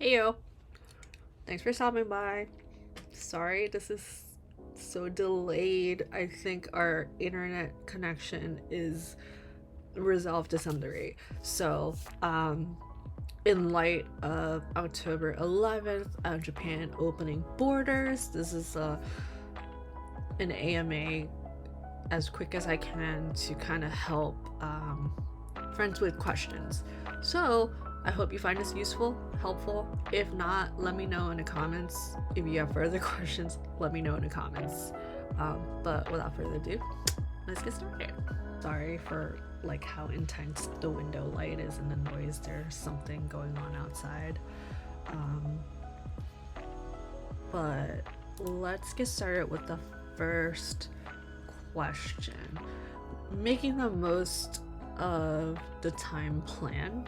Hey yo, thanks for stopping by. Sorry this is so delayed. I think our internet connection is resolved to some degree. So, in light of October 11th, Japan opening borders, this is an AMA as quick as I can to kind of help friends with questions. So, I hope you find this useful, helpful. If not, let me know in the comments. If you have further questions, let me know in the comments. But without further ado, let's get started. Sorry for like how intense the window light is and the noise. There's something going on outside. But let's get started with the first question. Making the most of the time plan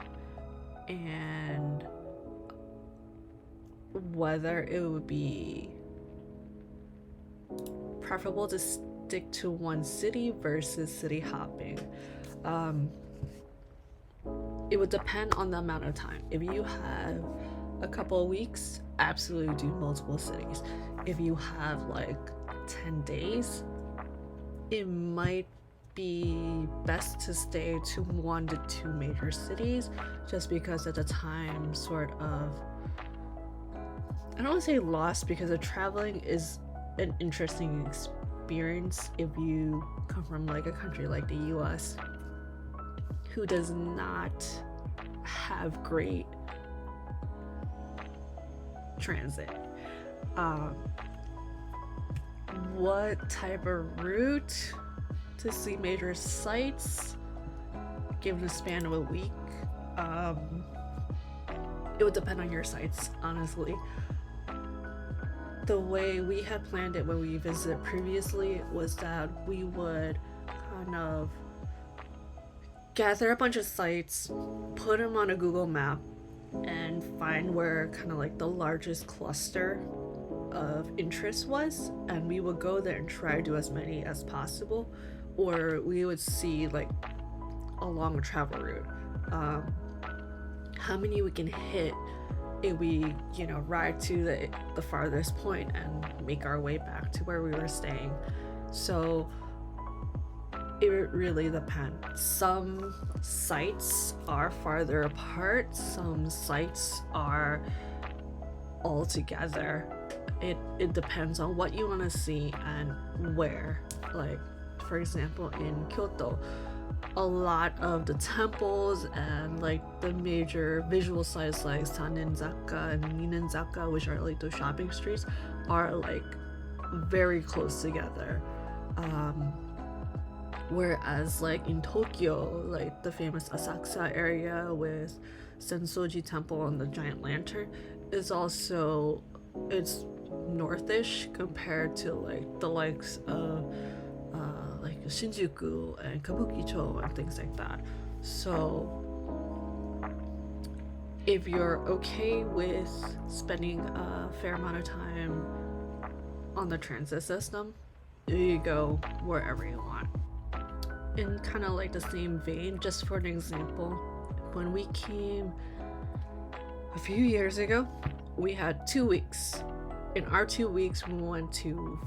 and whether it would be preferable to stick to one city versus city hopping. It would depend on the amount of time. If you have a couple of weeks, absolutely do multiple cities. If you have like 10 days, it might be best to stay to 1 to 2 major cities, just because at the time sort of, I don't want to say lost, because the traveling is an interesting experience if you come from like a country like the US who does not have great transit. What type of route to see major sites given a span of a week? It would depend on your sites, honestly. The way we had planned it when we visited previously was that we would kind of gather a bunch of sites, put them on a Google map, and find where kind of like the largest cluster of interest was, and we would go there and try to do as many as possible, or we would see like along a travel route how many we can hit if we ride to the farthest point and make our way back to where we were staying. So it really depends. Some sites are farther apart, some sites are all together. It depends on what you want to see and where. Like, for example, in Kyoto, a lot of the temples and like the major visual sites like Sanenzaka and Minenzaka, which are like those shopping streets, are like very close together. Whereas like in Tokyo, like the famous Asakusa area with Sensoji Temple and the giant lantern is also, it's northish compared to like the likes of like Shinjuku and Kabukicho and things like that. So if you're okay with spending a fair amount of time on the transit system, you go wherever you want. In kind of like the same vein, just for an example, when we came a few years ago, we had 2 weeks. In our 2 weeks, we went to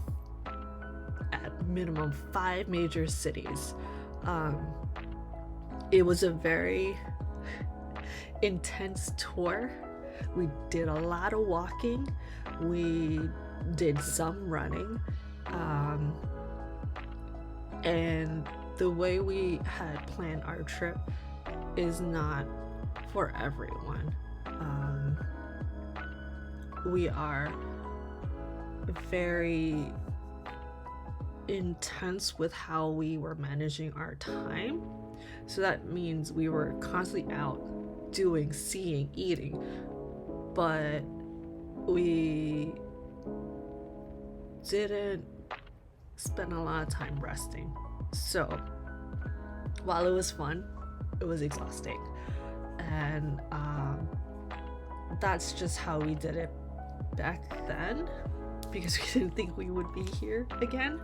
at minimum 5 major cities. It was a very intense tour. We did a lot of walking, we did some running, and the way we had planned our trip is not for everyone. We are very intense with how we were managing our time. So that means we were constantly out doing, seeing, eating, but we didn't spend a lot of time resting. So while it was fun, it was exhausting. And that's just how we did it back then, because we didn't think we would be here again.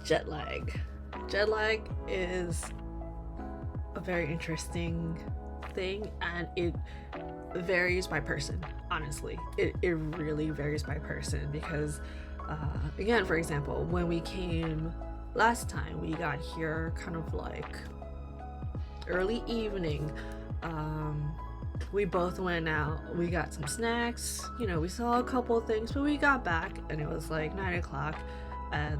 Jet lag. Jet lag is a very interesting thing, and it varies by person, honestly. It really varies by person because, again, for example, when we came last time, we got here kind of like early evening. We both went out, we got some snacks, we saw a couple things, but we got back and it was like 9 o'clock, and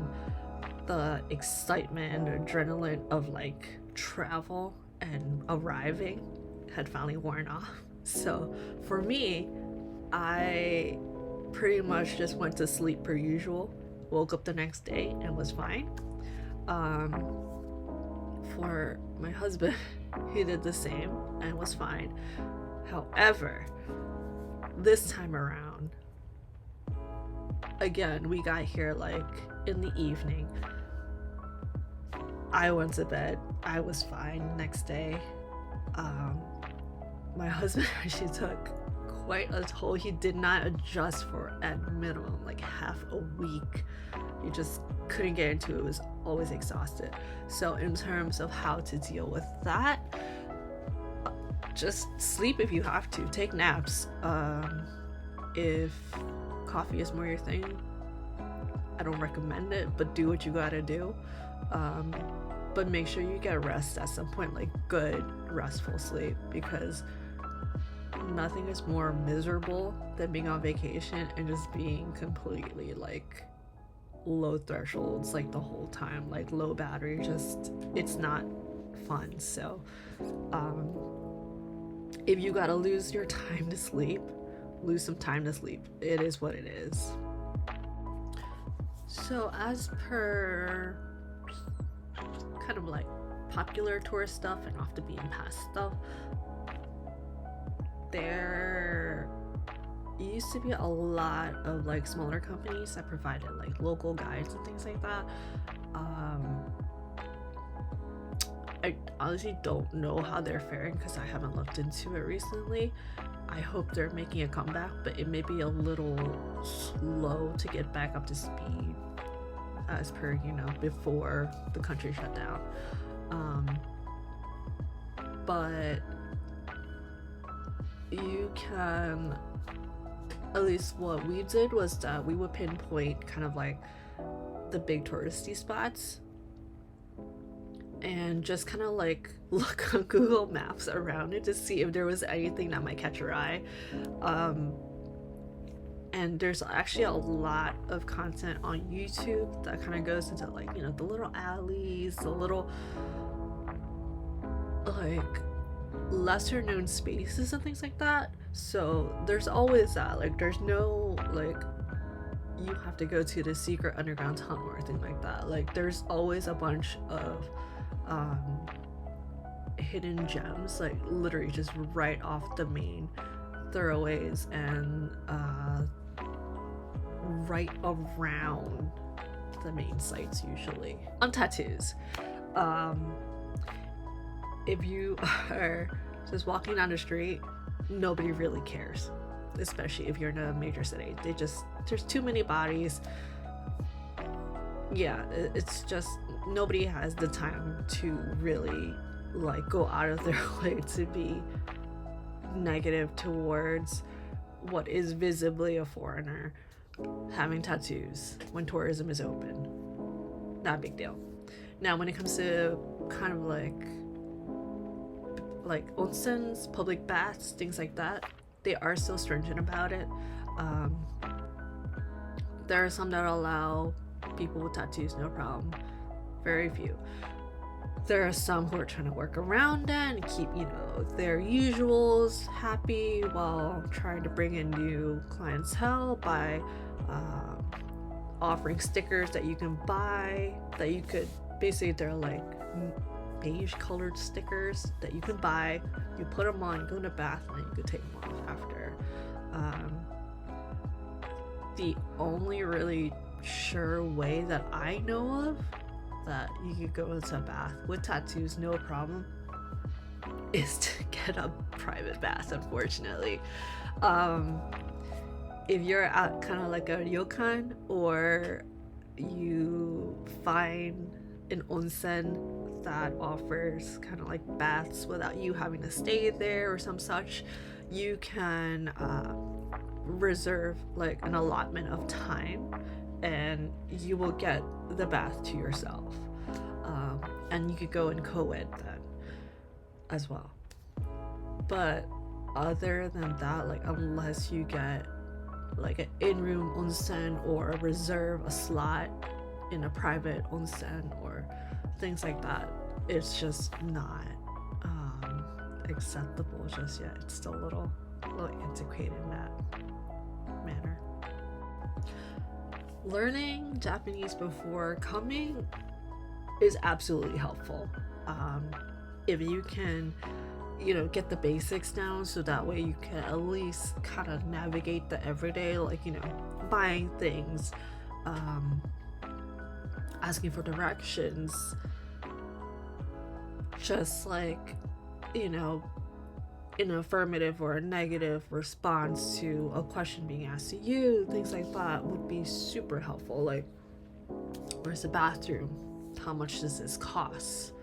the excitement and adrenaline of like travel and arriving had finally worn off. So for me, I pretty much just went to sleep per usual, woke up the next day and was fine. For my husband, he did the same and was fine. However, this time around, again, we got here like in the evening. I went to bed. I was fine next day. My husband actually took quite a toll. He did not adjust for at minimum like half a week. He just couldn't get into it. Was always exhausted. So in terms of how to deal with that, just sleep if you have to. Take naps. If coffee is more your thing, I don't recommend it, but do what you gotta do. But make sure you get rest at some point, like good restful sleep, because nothing is more miserable than being on vacation and just being completely like low thresholds like the whole time, like low battery. Just, it's not fun. So if you gotta lose your time to sleep, lose some time to sleep. It is what it is. So as per kind of like popular tourist stuff and off the beaten path stuff, there used to be a lot of like smaller companies that provided like local guides and things like that. I honestly don't know how they're faring because I haven't looked into it recently. I hope they're making a comeback, but it may be a little slow to get back up to speed as per, before the country shut down. But you can, at least what we did was that we would pinpoint kind of like the big touristy spots and just kind of like look on Google Maps around it to see if there was anything that might catch your eye. And there's actually a lot of content on YouTube that kind of goes into like, the little alleys, the little like lesser known spaces and things like that. So there's always that, like there's no like you have to go to the secret underground tunnel or anything like that. Like there's always a bunch of hidden gems, like literally just right off the main thoroughways and right around the main sites usually. On tattoos, if you are just walking down the street, nobody really cares, especially if you're in a major city. There's too many bodies. Yeah, it's just nobody has the time to really like go out of their way to be negative towards what is visibly a foreigner having tattoos when tourism is open. Not a big deal. Now when it comes to kind of like onsens, public baths, things like that, they are still stringent about it. There are some that allow people with tattoos, no problem. Very few. There are some who are trying to work around that and keep, their usuals happy while trying to bring in new clientele by offering stickers that you can buy, that you could, basically they're like beige colored stickers that you can buy. You put them on, you go in the bath, and then you could take them off after. The only really sure way that I know of that you could go into a bath with tattoos no problem is to get a private bath, unfortunately. If you're at kind of like a ryokan, or you find an onsen that offers kind of like baths without you having to stay there or some such, you can reserve like an allotment of time, and you will get the bath to yourself. And you could go in co-ed then as well. But other than that, like unless you get like an in-room onsen or reserve a slot in a private onsen or things like that, it's just not acceptable just yet. It's still a little antiquated in that manner. Learning Japanese before coming is absolutely helpful. If you can, get the basics down, so that way you can at least kind of navigate the everyday, like, buying things, asking for directions, just like, an affirmative or a negative response to a question being asked to you, things like that would be super helpful. Like, where's the bathroom? How much does this cost?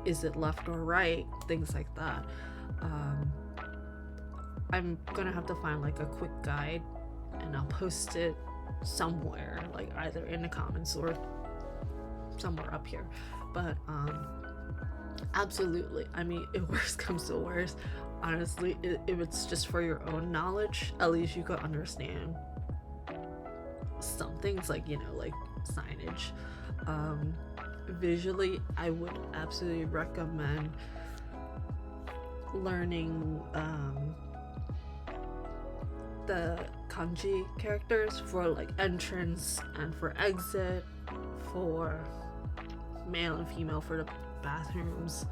Is it left or right? Things like that. I'm gonna have to find like a quick guide, and I'll post it somewhere, like either in the comments or somewhere up here. But absolutely, I mean, if worst comes to worst, honestly, if it's just for your own knowledge, at least you could understand some things, like, like signage. Visually, I would absolutely recommend learning the kanji characters for like entrance and for exit, for male and female for the bathrooms,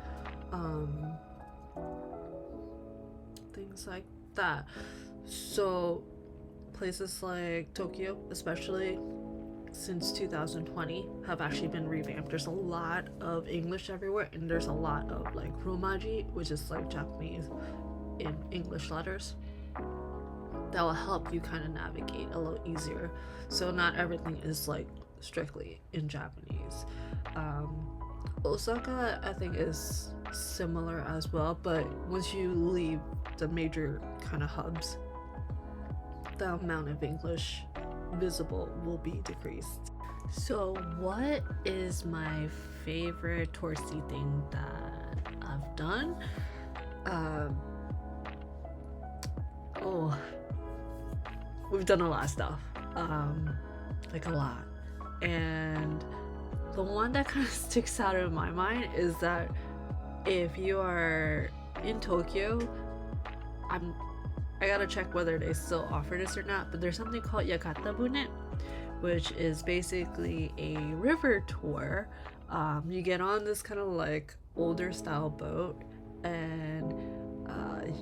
things like that. So places like Tokyo, especially since 2020, have actually been revamped. There's a lot of English everywhere, and there's a lot of like romaji, which is like Japanese in English letters, that will help you kind of navigate a little easier. So not everything is like strictly in Japanese. Osaka, I think, is similar as well, but once you leave the major kind of hubs, the amount of English visible will be decreased. So what is my favorite touristy thing that I've done? We've done a lot of stuff, like a lot, and the one that kind of sticks out in my mind is that if you are in Tokyo, I gotta check whether they still offer this or not, but there's something called Yakata Bune, which is basically a river tour. You get on this kind of like older style boat, and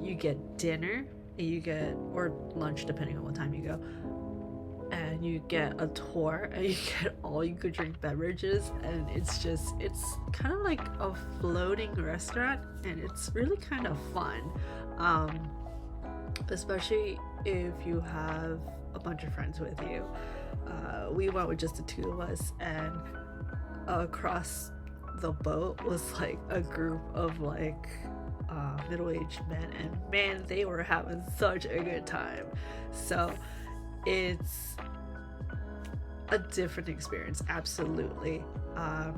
you get dinner, and or lunch depending on what time you go, and you get a tour, and you get all you could drink beverages, and it's kind of like a floating restaurant, and it's really kind of fun, especially if you have a bunch of friends with you. We went with just the two of us, and across the boat was like a group of like middle-aged men, and man, they were having such a good time. So it's a different experience, absolutely. I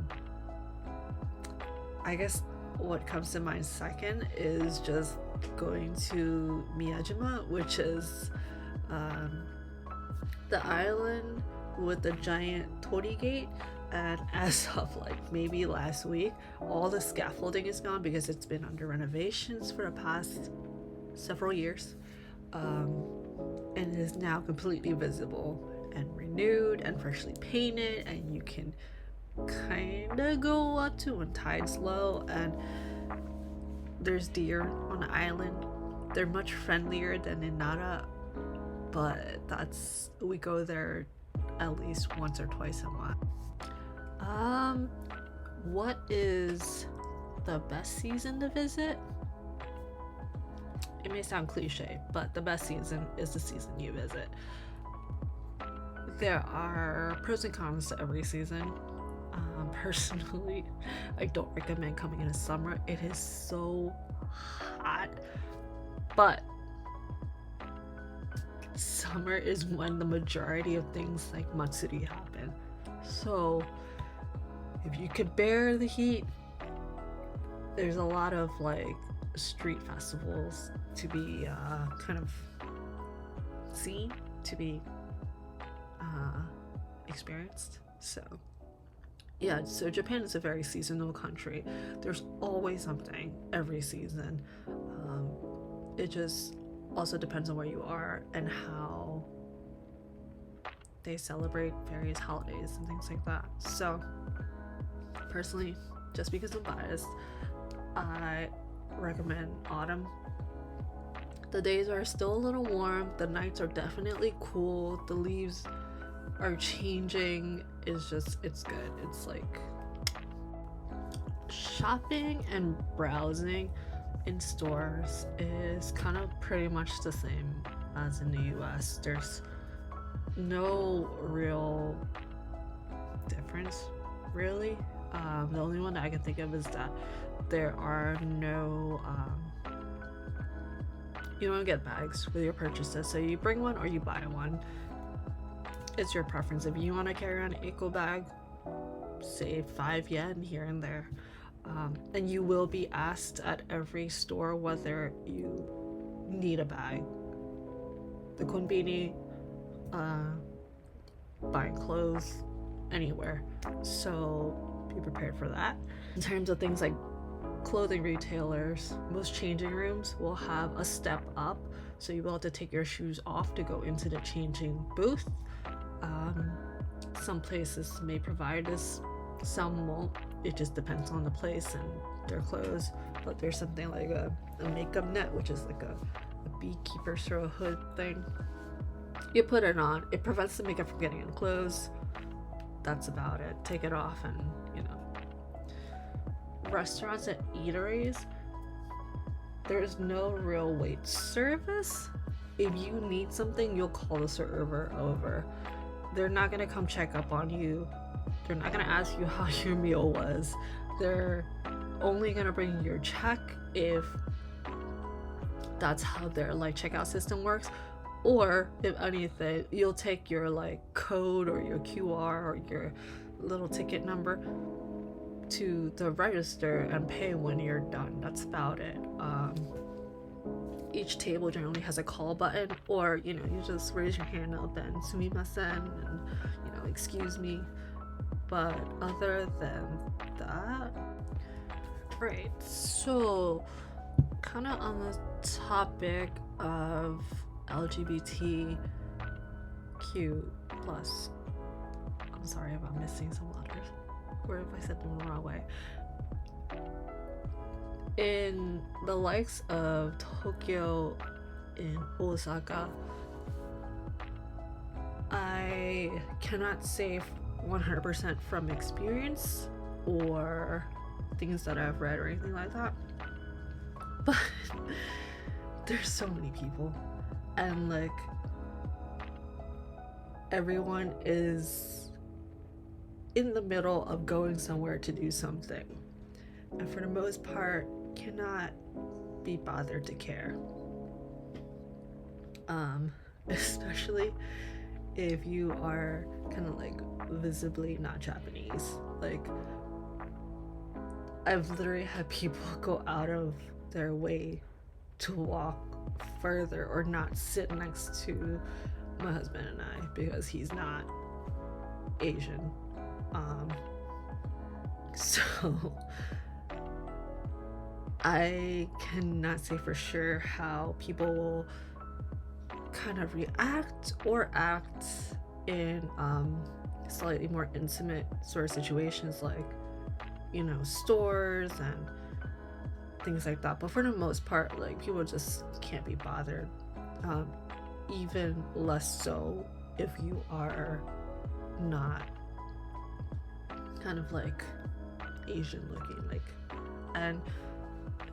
guess what comes to mind second is just going to Miyajima, which is the island with the giant torii gate. And as of like maybe last week, all the scaffolding is gone because it's been under renovations for the past several years, and it is now completely visible and renewed and freshly painted, and you can kind of go up to when tide's low, and there's deer on the island. They're much friendlier than in Nara, but we go there at least once or twice a month. What is the best season to visit? It may sound cliche, but the best season is the season you visit. There are pros and cons to every season. Personally, I don't recommend coming in the summer. It is so hot, but summer is when the majority of things like matsuri happen. So if you could bear the heat, there's a lot of like street festivals to be kind of seen, to be experienced. So yeah, so Japan is a very seasonal country. There's always something every season. It just also depends on where you are and how they celebrate various holidays and things like that. So personally, just because I'm biased, I recommend autumn. The days are still a little warm, the nights are definitely cool, the leaves are changing. It's good. It's like shopping and browsing in stores is kind of pretty much the same as in the US. There's no real difference, really. The only one that I can think of is that there are no you don't get bags with your purchases, so you bring one or you buy one. It's your preference. If you want to carry on an eco bag, save 5 yen here and there. And you will be asked at every store whether you need a bag. The konbini, buying clothes, anywhere. So be prepared for that. In terms of things like clothing retailers, most changing rooms will have a step up, so you will have to take your shoes off to go into the changing booth. Some places may provide this, some won't. It just depends on the place and their clothes. But there's something like a makeup net, which is like a beekeeper sort of hood thing. You put it on, it prevents the makeup from getting in clothes. That's about it. Take it off and, you know. Restaurants and eateries, there's no real wait service. If you need something, you'll call the server over. They're not gonna come check up on you. They're not gonna ask you how your meal was. They're only gonna bring you your check if that's how their like checkout system works. Or if anything, you'll take your like code or your QR or your little ticket number to the register and pay when you're done. That's about it. Each table generally has a call button, or you just raise your hand up and sumimasen and excuse me. But other than that, right, so kind of on the topic of LGBTQ plus, I'm sorry if I'm missing some letters or if I said them the wrong way. In the likes of Tokyo and Osaka, I cannot say 100% from experience or things that I've read or anything like that, but there's so many people and like everyone is in the middle of going somewhere to do something, and for the most part cannot be bothered to care, especially if you are kind of like visibly not Japanese. Like I've literally had people go out of their way to walk further or not sit next to my husband and I because he's not Asian. So I cannot say for sure how people will kind of react or act in slightly more intimate sort of situations like stores and things like that. But for the most part, like people just can't be bothered, even less so if you are not kind of like Asian looking. And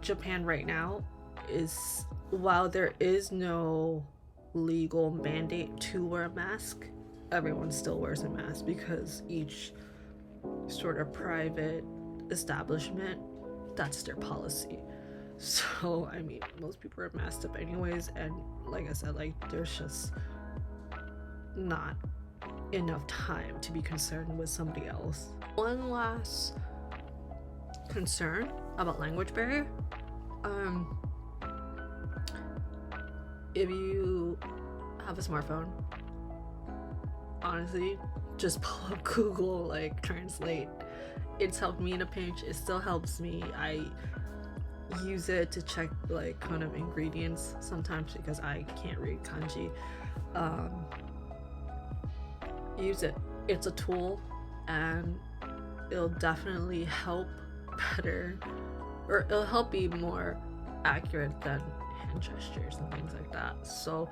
Japan right now is, while there is no legal mandate to wear a mask, everyone still wears a mask because each sort of private establishment, that's their policy. So I mean, most people are messed up anyways, and like I said, like there's just not enough time to be concerned with somebody else. One last concern about language barrier. If you have a smartphone, honestly, just pull up Google, like Translate. It's helped me in a pinch. It still helps me. I use it to check like kind of ingredients sometimes because I can't read kanji. Use it. It's a tool, and it'll definitely help better, or it'll help be more accurate than hand gestures and things like that. So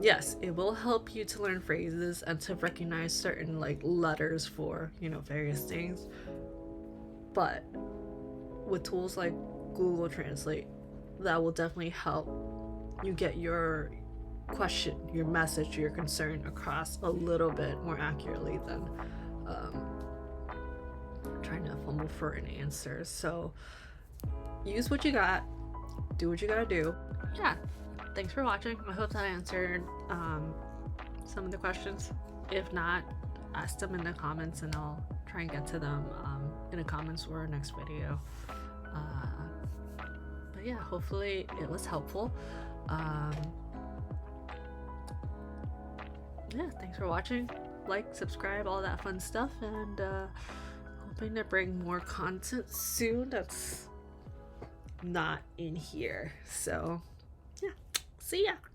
yes, it will help you to learn phrases and to recognize certain like letters for, you know, various things. But with tools like Google Translate, that will definitely help you get your question, your message, your concern across a little bit more accurately than trying to fumble for an answer. So use what you got, do what you gotta do. Yeah, thanks for watching. I hope that answered some of the questions. If not, ask them in the comments and I'll try and get to them in the comments or next video. But yeah, hopefully it was helpful. Yeah, thanks for watching. Like, subscribe, all that fun stuff, and hoping to bring more content soon that's not in here. So yeah, see ya.